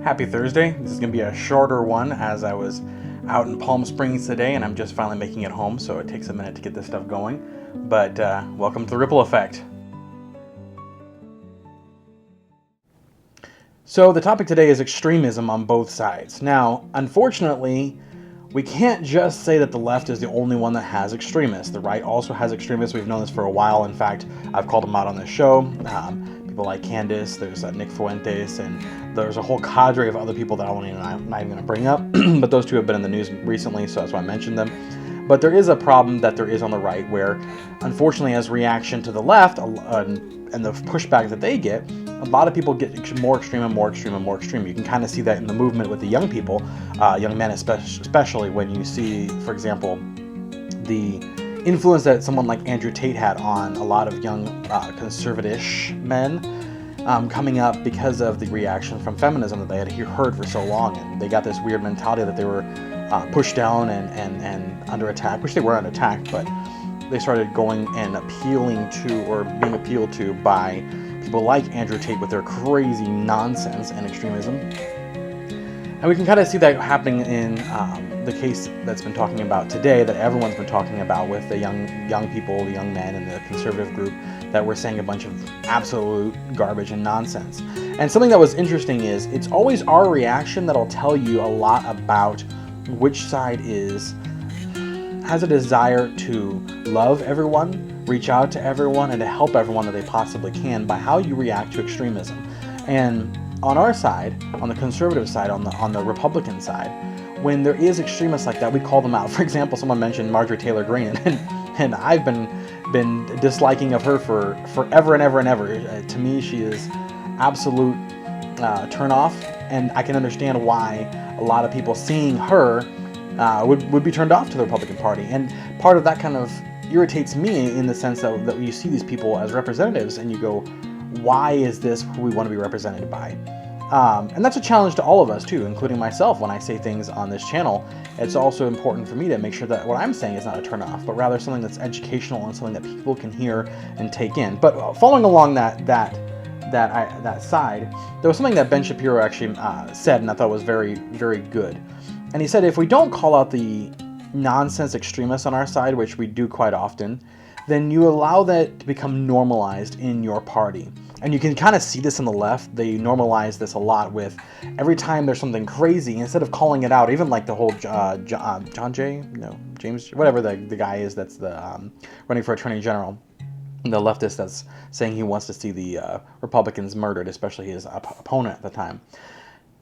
Happy Thursday. This is going to be a shorter one as I was out in Palm Springs today and I'm just finally making it home, so it takes a minute to get this stuff going. But welcome to the Ripple Effect. So the topic today is extremism on both sides. Now, unfortunately, we can't just say that the left is the only one that has extremists. The right also has extremists. We've known this for a while. In fact, I've called them out on this show. People like Candace, there's Nick Fuentes, and there's a whole cadre of other people that I'm not even going to bring up. But those two have been in the news recently, so that's why I mentioned them. But there is a problem that there is on the right where, unfortunately, as reaction to the left and the pushback that they get, a lot of people get more extreme and more extreme and more extreme. You can kind of see that in the movement with the young people, young men especially, when you see, for example, the influence that someone like Andrew Tate had on a lot of young conservative-ish men coming up because of the reaction from feminism that they had heard for so long. And they got this weird mentality that they were pushed down and under attack, which they were under attack, but they started going and appealing to, or being appealed to by people like Andrew Tate with their crazy nonsense and extremism. And we can kind of see that happening in the case that's been talking about today, that everyone's been talking about with the young people, the young men in the conservative group that were saying a bunch of absolute garbage and nonsense. And something that was interesting is it's always our reaction that'll tell you a lot about which side has a desire to love everyone, reach out to everyone, and to help everyone that they possibly can by how you react to extremism. And on our side, on the conservative side, on the Republican side, when there is extremists like that, we call them out. For example, someone mentioned Marjorie Taylor Greene, and I've been disliking of her for forever and ever and ever. To me, she is absolute turnoff, and I can understand why a lot of people seeing her would be turned off to the Republican Party. And part of that kind of irritates me in the sense that you see these people as representatives and you go, why is this who we want to be represented by? And that's a challenge to all of us too, including myself. When I say things on this channel, it's also important for me to make sure that what I'm saying is not a turnoff, but rather something that's educational and something that people can hear and take in. But following along that side, there was something that Ben Shapiro actually said, and I thought was very, very good. And he said, if we don't call out the nonsense extremists on our side, which we do quite often, then you allow that to become normalized in your party. And you can kind of see this on the left. They normalize this a lot with every time there's something crazy, instead of calling it out, even like the whole James, whatever the guy is that's the running for Attorney General, the leftist that's saying he wants to see the Republicans murdered, especially his opponent at the time.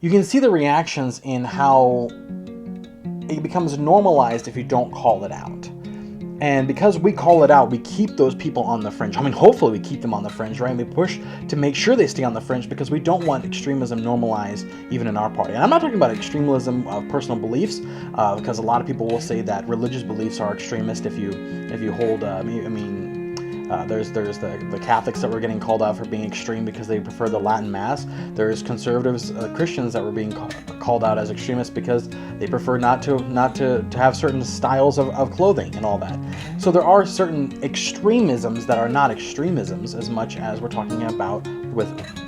You can see the reactions in how it becomes normalized if you don't call it out. And because we call it out, we keep those people on the fringe. I mean, hopefully we keep them on the fringe, right? And we push to make sure they stay on the fringe because we don't want extremism normalized even in our party. And I'm not talking about extremism of personal beliefs, because a lot of people will say that religious beliefs are extremist if you hold, there's the Catholics that were getting called out for being extreme because they prefer the Latin Mass. There's conservatives, Christians that were being called out as extremists because they prefer not to have certain styles of clothing and all that. So there are certain extremisms that are not extremisms as much as we're talking about with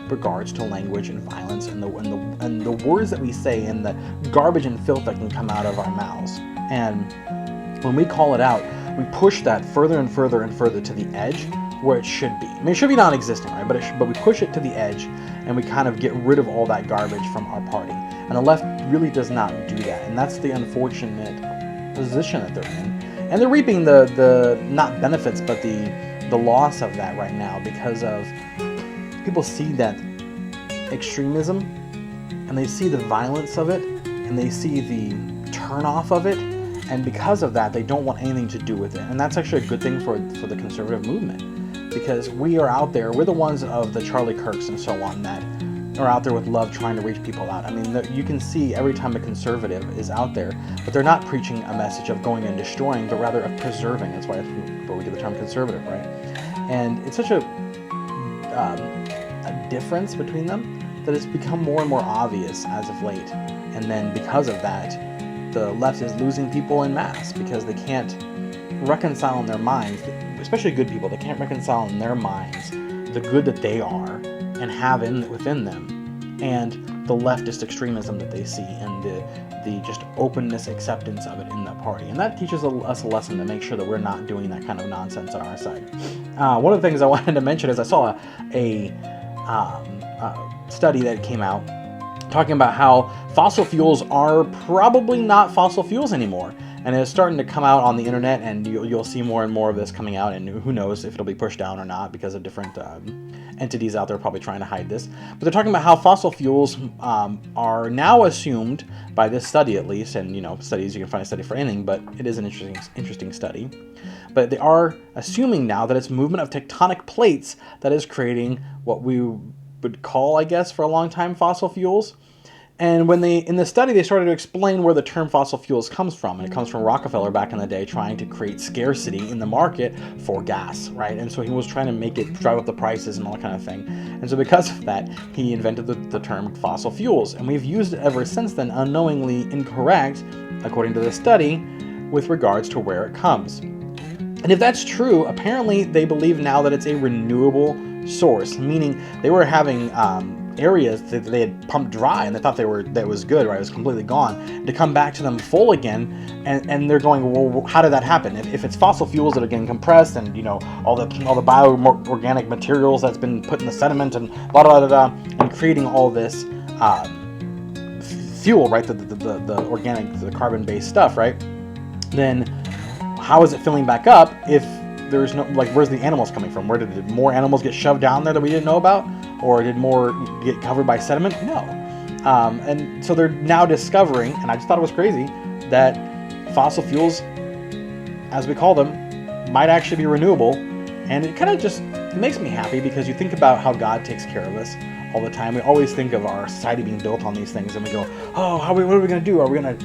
regards to language and violence and the words that we say and the garbage and filth that can come out of our mouths. And when we call it out, we push that further and further and further to the edge where it should be. I mean, it should be non-existent, right? But we push it to the edge and we kind of get rid of all that garbage from our party. And the left really does not do that. And that's the unfortunate position that they're in. And they're reaping the not benefits, but the loss of that right now because of people see that extremism and they see the violence of it and they see the turnoff of it. And because of that, they don't want anything to do with it. And that's actually a good thing for the conservative movement, because we are out there, we're the ones of the Charlie Kirks and so on that are out there with love trying to reach people out. I mean, you can see every time a conservative is out there, but they're not preaching a message of going and destroying, but rather of preserving. That's why we get the term conservative, right? And it's such a difference between them that it's become more and more obvious as of late. And then because of that, the left is losing people en masse because they can't reconcile in their minds, especially good people, they can't reconcile in their minds the good that they are and have within them, and the leftist extremism that they see and the just openness acceptance of it in the party. And that teaches us a lesson to make sure that we're not doing that kind of nonsense on our side. One of the things I wanted to mention is I saw a study that came out talking about how fossil fuels are probably not fossil fuels anymore. And it's starting to come out on the internet, and you'll see more and more of this coming out, and who knows if it'll be pushed down or not because of different entities out there probably trying to hide this. But they're talking about how fossil fuels are now assumed, by this study at least, and studies, you can find a study for anything, but it is an interesting study. But they are assuming now that it's movement of tectonic plates that is creating what we would call, I guess, for a long time, fossil fuels. And when in the study, they started to explain where the term fossil fuels comes from. And it comes from Rockefeller back in the day trying to create scarcity in the market for gas, right? And so he was trying to make it drive up the prices and all that kind of thing. And so because of that, he invented the term fossil fuels. And we've used it ever since then, unknowingly incorrect, according to the study, with regards to where it comes. And if that's true, apparently they believe now that it's a renewable source, meaning they were having areas that they had pumped dry and they thought that was good, right? It was completely gone, to come back to them full again, and they're going, well, how did that happen? If it's fossil fuels that are getting compressed, and all the bioorganic materials that's been put in the sediment and and creating all this fuel, right? The organic, the carbon-based stuff, right? Then how is it filling back up if there's no, where's the animals coming from? Where did more animals get shoved down there that we didn't know about? Or did more get covered by sediment? No. And so they're now discovering, and I just thought it was crazy, that fossil fuels, as we call them, might actually be renewable. And it kind of just makes me happy, because you think about how God takes care of us all the time. We always think of our society being built on these things, and we go, oh, what are we going to do? Are we going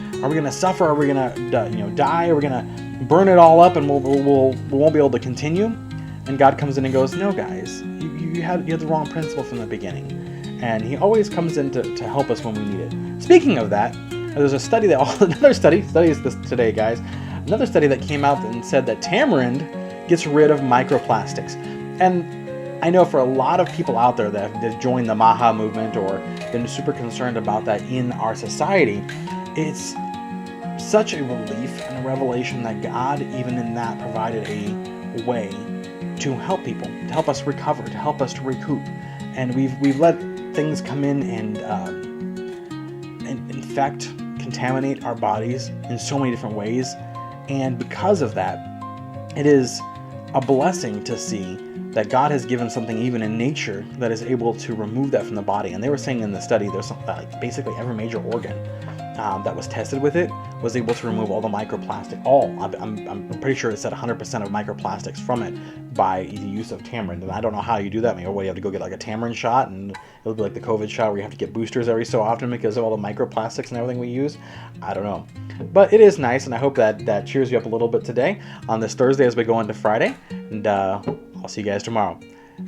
to suffer? Are we going to die? Are we going to burn it all up and we won't be able to continue? And God comes in and goes, no, guys, you had the wrong principle from the beginning. And he always comes in to help us when we need it. Speaking of that, there's a study another study is this today, guys. Another study that came out and said that tamarind gets rid of microplastics. And I know for a lot of people out there that have joined the MAHA movement or been super concerned about that in our society, it's such a relief and a revelation that God, even in that, provided a way to help people, to help us recover, to help us to recoup. And we've let things come in and infect, contaminate our bodies in so many different ways. And because of that, it is a blessing to see that God has given something even in nature that is able to remove that from the body. And they were saying in the study, there's basically every major organ that was tested with it was able to remove all the microplastic. I'm pretty sure it said 100% of microplastics from it by the use of tamarind. And I don't know how you do that. Maybe you have to go get a tamarind shot, and it'll be like the COVID shot where you have to get boosters every so often because of all the microplastics and everything we use. I don't know. But it is nice, and I hope that cheers you up a little bit today on this Thursday as we go into Friday. And I'll see you guys tomorrow.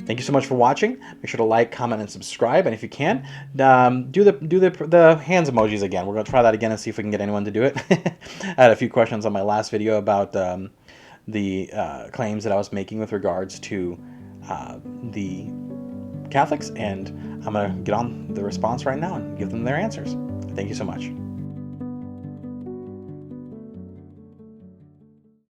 Thank you so much for watching. Make sure to like, comment, and subscribe. And if you can, do the hands emojis again. We're going to try that again and see if we can get anyone to do it. I had a few questions on my last video about the claims that I was making with regards to the Catholics, and I'm going to get on the response right now and give them their answers. Thank you so much.